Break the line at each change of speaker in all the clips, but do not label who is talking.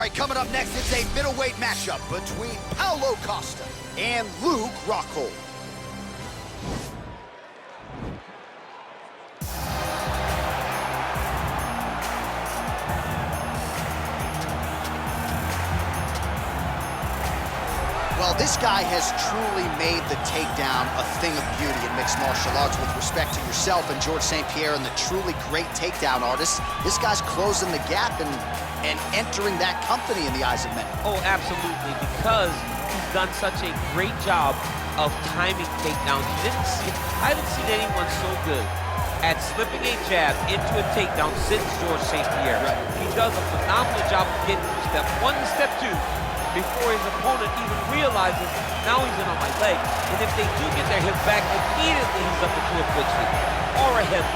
All right, coming up next, it's a middleweight matchup between Paulo Costa and Rockhold. Well, this guy has truly made the takedown a thing of beauty in mixed martial arts. With respect to yourself and George St. Pierre and the truly great takedown artists, this guy's closing the gap and entering that company in the eyes of many.
Oh, absolutely, because he's done such a great job of timing takedowns. I haven't seen anyone so good at slipping a jab into a takedown since George St. Pierre.
Right.
He does a phenomenal job of getting from step one to step two before his opponent even realizes, now he's in on my leg. And if they do get their hip back, immediately he's up into a quick sweep, or a hip,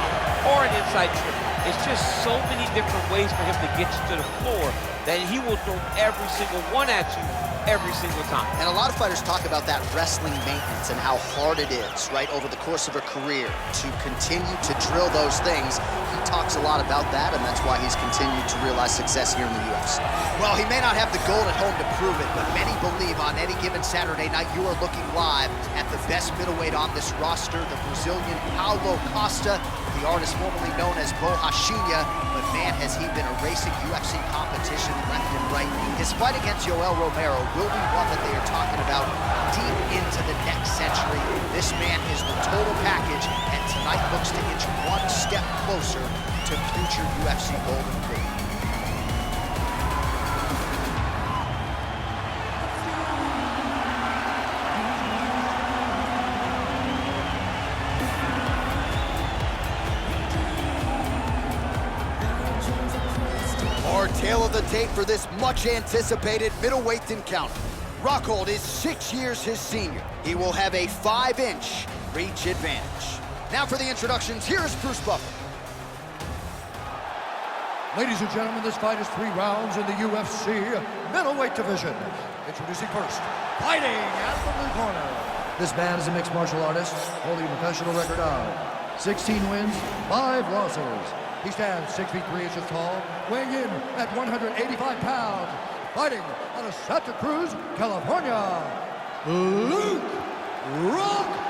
or an inside trip. It's just so many different ways for him to get you to the floor that he will throw every single one at you every single time.
And a lot of fighters talk about that wrestling maintenance and how hard it is, right, over the course of a career to continue to drill those things. He talks a lot about that, and that's why he's continued to realize success here in the UFC. Well, he may not have the gold at home to prove it, but many believe on any given Saturday night you are looking live at the best middleweight on this roster, the Brazilian Paulo Costa, the artist formerly known as Borrachinha, but man, has he been erasing UFC competition left and right. His fight against Yoel Romero will be one that they are talking about deep into the next century. This man is the total package, and tonight looks to inch one step closer to future UFC gold and blue. Our tale of the tape for this much-anticipated middleweight encounter. Rockhold is 6 years his senior. He will have a 5-inch reach advantage. Now for the introductions, here is Bruce Buffer.
Ladies and gentlemen, this fight is 3 rounds in the UFC middleweight division. Introducing first, fighting out of the blue corner. This man is a mixed martial artist, holding a professional record of 16 wins, 5 losses. He stands 6 feet 3 inches tall, weighing in at 185 pounds. Fighting out of Santa Cruz, California, Luke Rockhold.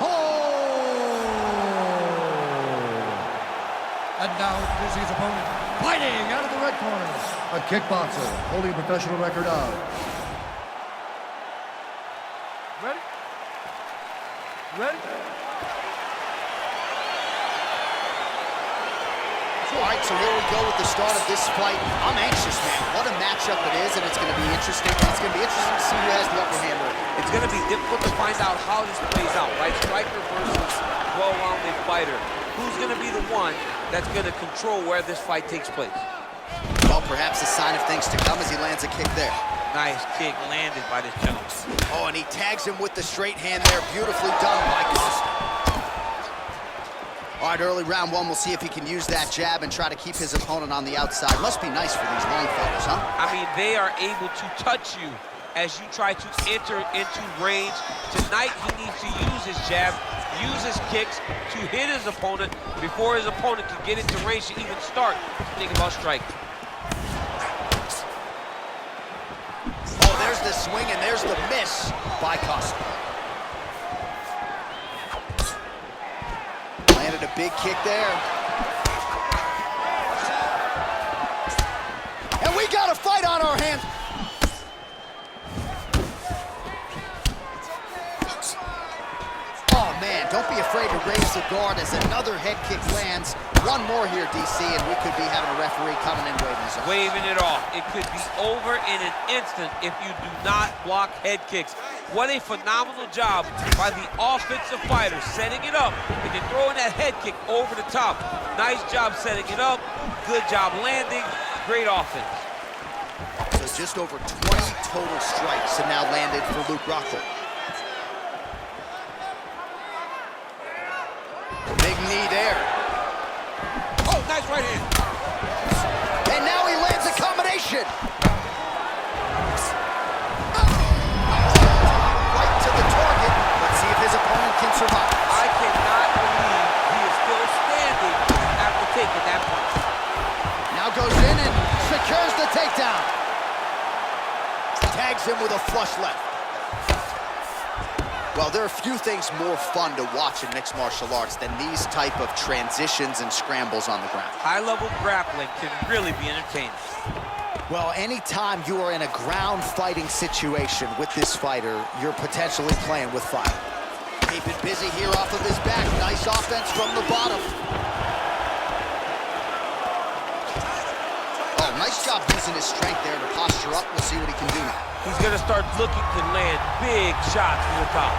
And now introducing his opponent, fighting out of the red corner, a kickboxer holding a professional record of. Ready? Ready?
All right, so here we go with the start of this fight. I'm anxious, man. What a matchup it is, and it's going to be interesting. It's going to be interesting to see who has the upper hand.
It's going to be difficult to find out how this plays out, right? Striker versus well-rounded fighter. Who's going to be the one that's going to control where this fight takes place?
Well, perhaps a sign of things to come as he lands a kick there.
Nice kick landed by this gentleman.
Oh, and he tags him with the straight hand there. Beautifully done by Costa. All right, early round one, we'll see if he can use that jab and try to keep his opponent on the outside. Must be nice for these long fighters, huh?
I mean, they are able to touch you as you try to enter into range. Tonight, he needs to use his jab, use his kicks to hit his opponent before his opponent can get into range to even start to think about striking.
Oh, there's the swing and there's the miss by Costa. Landed a big kick there. And we got a fight on our hands. Oh, man, don't be afraid to raise the guard as another head kick lands. One more here, DC, and we could be having a referee coming in waving his arm.
Waving it off. It could be over in an instant if you do not block head kicks. What a phenomenal job by the offensive fighter, setting it up and then throwing that head kick over the top. Nice job setting it up. Good job landing. Great offense.
So just over 20 total strikes have now landed for Luke Rockhold. Big knee there.
Oh, nice right hand.
And now he lands a combination. Right to the target. Let's see if his opponent can survive.
I cannot believe he is still standing after taking that punch.
Now goes in and secures the takedown.
Tags him with a flush left.
Well, there are few things more fun to watch in mixed martial arts than these type of transitions and scrambles on the ground.
High-level grappling can really be entertaining.
Well, anytime you are in a ground fighting situation with this fighter, you're potentially playing with fire.
Keep it busy here off of his back. Nice offense from the bottom.
Oh, nice job using his strength there to posture up. We'll see what he can do now.
He's going to start looking to land big shots from the top.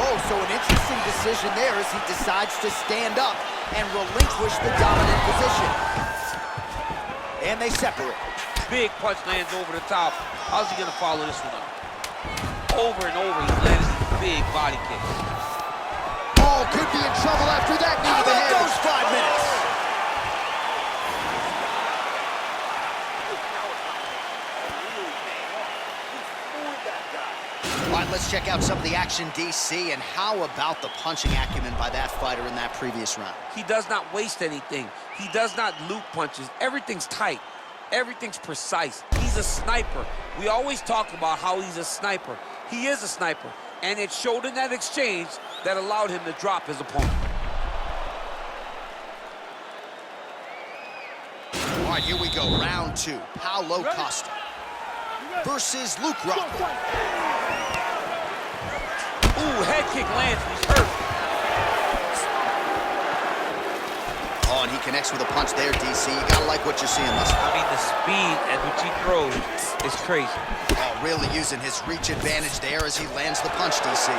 Oh, so an interesting decision there as he decides to stand up and relinquish the dominant position. And they separate.
Big punch lands over the top. How's he going to follow this one up? Over and over, he lands these big body kicks.
Oh, could be in trouble after that knee to the head. Goes 5 minutes.
All right, let's check out some of the action, DC, and how about the punching acumen by that fighter in that previous round?
He does not waste anything. He does not loop punches. Everything's tight. Everything's precise. He's a sniper. We always talk about how he's a sniper. He is a sniper, and it showed in that exchange that allowed him to drop his opponent.
All right, here we go, round 2. Paulo Costa versus Rockhold.
Ooh, head kick lands, he's hurt.
Oh, and he connects with a punch there, DC. You gotta like what you're seeing thus far.
I mean, the speed at which he throws is crazy.
Oh, really using his reach advantage there as he lands the punch, DC.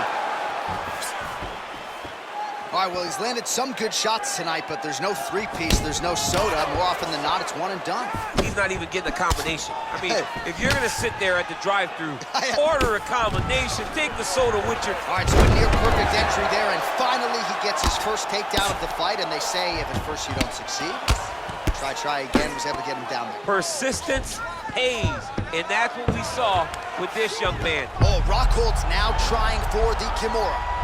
All right, well, he's landed some good shots tonight, but there's no three-piece, there's no soda. More often than not, it's one and done.
He's not even getting a combination. I mean, if you're gonna sit there at the drive-thru, order a combination, take the soda with your...
All right, so a near-perfect entry there, and finally he gets his first takedown of the fight, and they say if at first you don't succeed, try again, was able to get him down there.
Persistence pays, and that's what we saw with this young man.
Oh, Rockhold's now trying for the Kimura.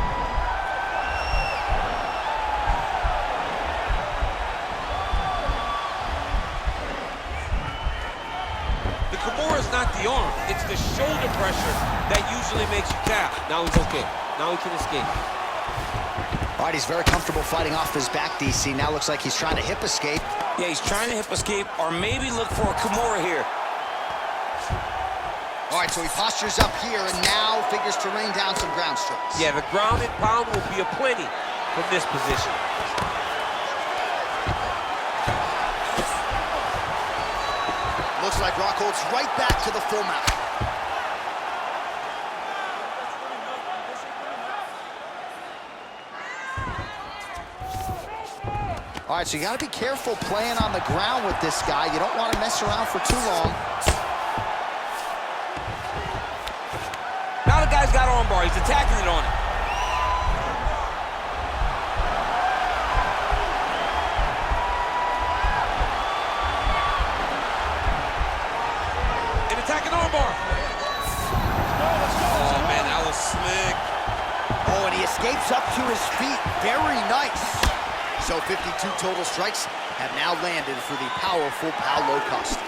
Kimura's not the arm, it's the shoulder pressure that usually makes you tap. Now he's okay. Now he can escape.
All right, he's very comfortable fighting off his back, DC. Now looks like he's trying to hip escape.
Yeah, he's trying to hip escape or maybe look for a Kimura here.
All right, so he postures up here and now figures to rain down some ground strikes.
Yeah, the ground and pound will be aplenty from this position.
Looks like Rockhold's right back to the full mount. All right, so you got to be careful playing on the ground with this guy. You don't want to mess around for too long.
Now the guy's got armbar. He's attacking it on it. Attacking armbar.
Oh, man, that was slick.
Oh, and he escapes up to his feet. Very nice.
So 52 total strikes have now landed for the powerful Paulo Costa,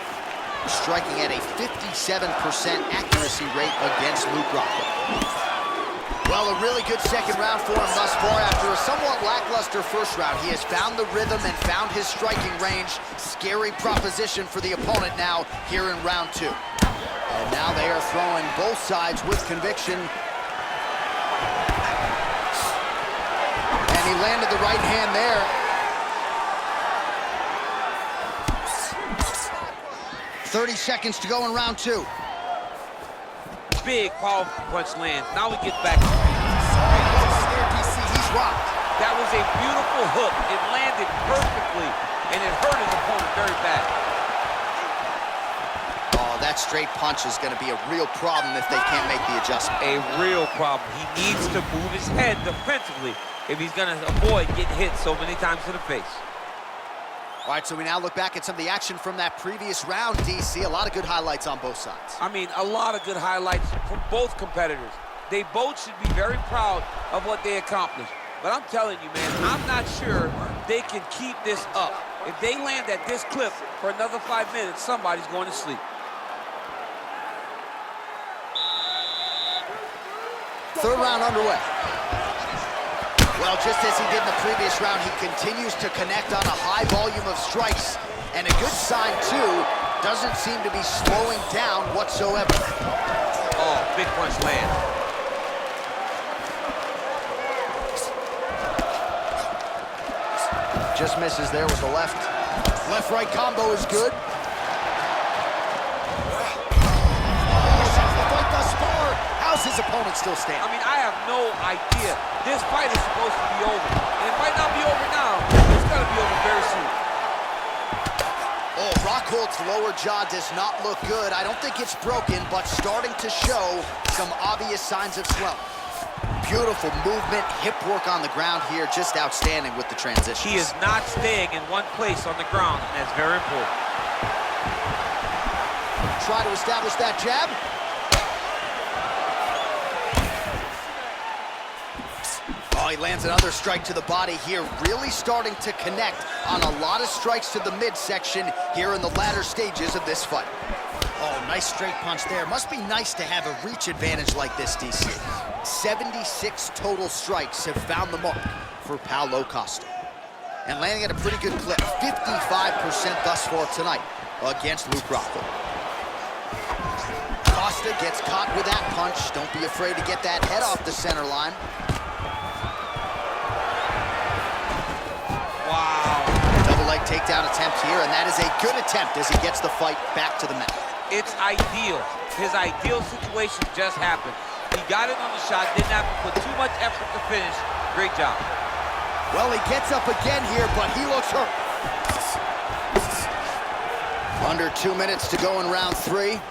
striking at a 57% accuracy rate against Rockhold. Well, a really good second round for him thus far. After a somewhat lackluster first round, he has found the rhythm and found his striking range. Scary proposition for the opponent now here in round 2. And now they are throwing both sides with conviction. And he landed the right hand there. "30 seconds to go in round 2.
Big, powerful punch lands. Now we get back.
He's rocked.
That was a beautiful hook. It landed perfectly, and it hurt his opponent very bad.
Oh, that straight punch is going to be a real problem if they can't make the adjustment.
A real problem. He needs to move his head defensively if he's going to avoid getting hit so many times to the face.
All right, so we now look back at some of the action from that previous round, DC. A lot of good highlights on both sides.
I mean, a lot of good highlights from both competitors. They both should be very proud of what they accomplished. But I'm telling you, man, I'm not sure they can keep this up. If they land at this clip for another 5 minutes, somebody's going to sleep.
Third round underway. Well, just as he did in the previous round, he continues to connect on a high volume of strikes. And a good sign, too, doesn't seem to be slowing down whatsoever.
Oh, big punch land.
Just misses there with the left. Left-right combo is good. How's his opponent still standing?
I mean, I have no idea. This fight is supposed to be over. And it might not be over now. It's going to be over very soon.
Oh, Rockhold's lower jaw does not look good. I don't think it's broken, but starting to show some obvious signs of swelling. Beautiful movement, hip work on the ground here, just outstanding with the transitions.
He is not staying in one place on the ground, and that's very important.
Try to establish that jab. Oh, he lands another strike to the body here, really starting to connect on a lot of strikes to the midsection here in the latter stages of this fight. Oh, nice straight punch there. Must be nice to have a reach advantage like this, DC. 76 total strikes have found the mark for Paulo Costa. And landing at a pretty good clip, 55% thus far tonight against Luke Rockhold. Costa gets caught with that punch. Don't be afraid to get that head off the center line. Double leg takedown attempt here, and that is a good attempt as he gets the fight back to the mat.
It's ideal. His ideal situation just happened. He got it on the shot, didn't have to put too much effort to finish. Great job.
Well, he gets up again here, but he looks hurt. Under 2 minutes to go in round 3.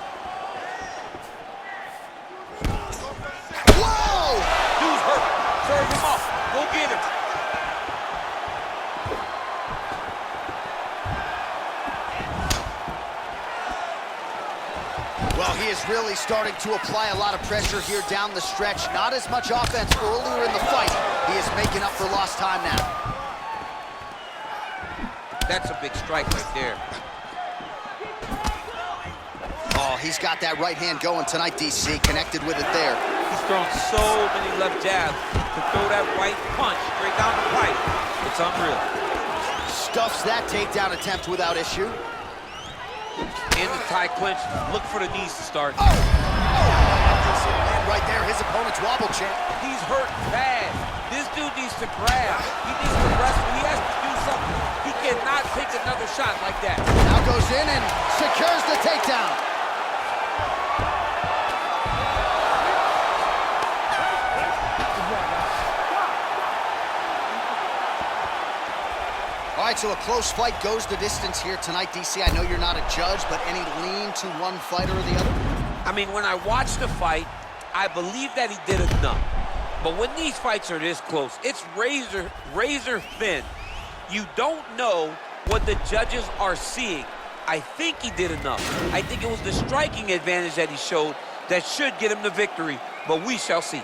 Whoa!
Dude's hurt. Serve him up. Go get him.
Well, he is really starting to apply a lot of pressure here down the stretch. Not as much offense earlier in the fight. He is making up for lost time now.
That's a big strike right there.
Oh, he's got that right hand going tonight, DC. Connected with it there.
He's thrown so many left jabs to throw that right punch straight down the pipe. It's unreal.
Stuffs that takedown attempt without issue.
In the tie clinch, look for the knees to start.
Oh! And right there, his opponent's wobble champ.
He's hurt bad. This dude needs to grab. He needs to wrestle. He has to do something. He cannot take another shot like that.
Now goes in and secures the takedown. All right, so a close fight goes the distance here tonight, DC. I know you're not a judge, but any lean to one fighter or the other?
I mean, when I watched the fight, I believe that he did enough. But when these fights are this close, it's razor thin. You don't know what the judges are seeing. I think he did enough. I think it was the striking advantage that he showed that should get him the victory, but we shall see.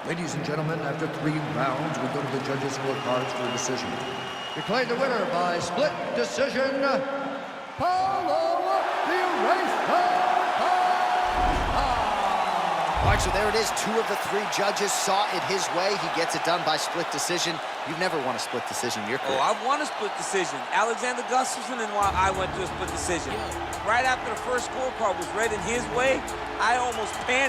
Ladies and gentlemen, after 3 rounds, we go to the judges' scorecards for a decision. Declared the winner by split decision, Paulo Costa.
All right, so there it is. 2 of the 3 judges saw it his way. He gets it done by split decision. You've never won a split decision in your career.
Oh, I've won a split decision. Alexander Gustafsson and while I went to a split decision. Right after the first scorecard was read in his way, I almost panicked.